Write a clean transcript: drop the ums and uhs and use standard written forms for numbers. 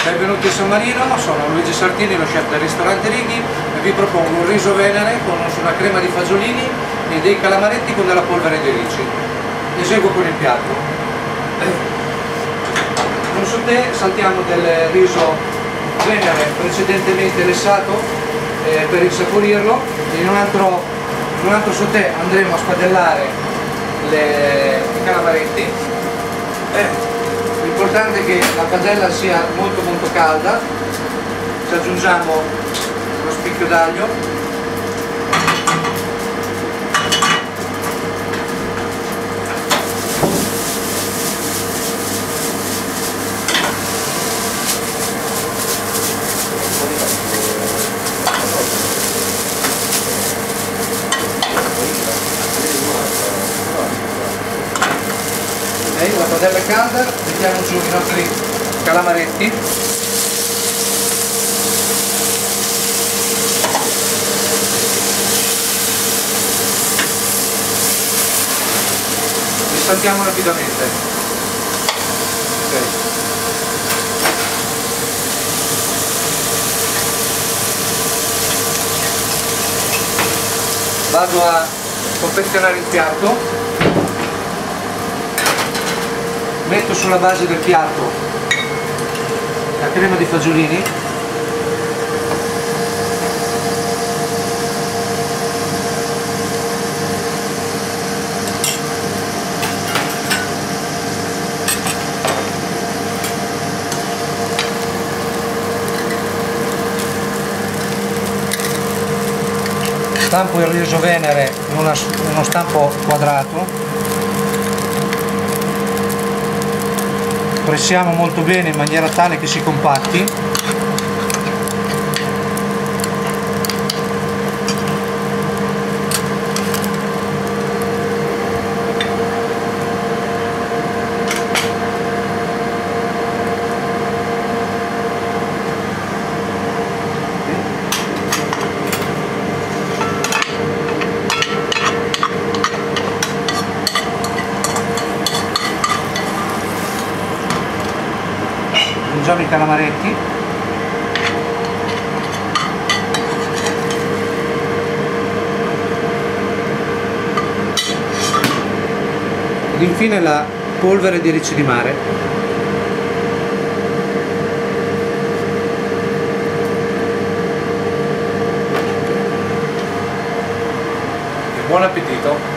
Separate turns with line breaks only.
Benvenuti a San Marino, sono Luigi Sartini, lo chef del ristorante Righi e vi propongo un riso venere con una crema di fagiolini e dei calamaretti con della polvere di ricci. Eseguo con il piatto. Con sauté saltiamo del riso venere precedentemente lessato per insaporirlo e in un altro sauté andremo a spadellare i calamaretti. L'importante è che la padella sia molto calda. Ci aggiungiamo lo spicchio d'aglio, la padella è calda, mettiamo giù i nostri calamaretti. Li saltiamo rapidamente. Okay. Vado a confezionare il piatto. Metto sulla base del piatto la crema di fagiolini, stampo il riso venere in uno stampo quadrato. Pressiamo molto bene in maniera tale che si compatti. Aggiungiamo i calamaretti, ed infine la polvere di ricci di mare. Buon appetito!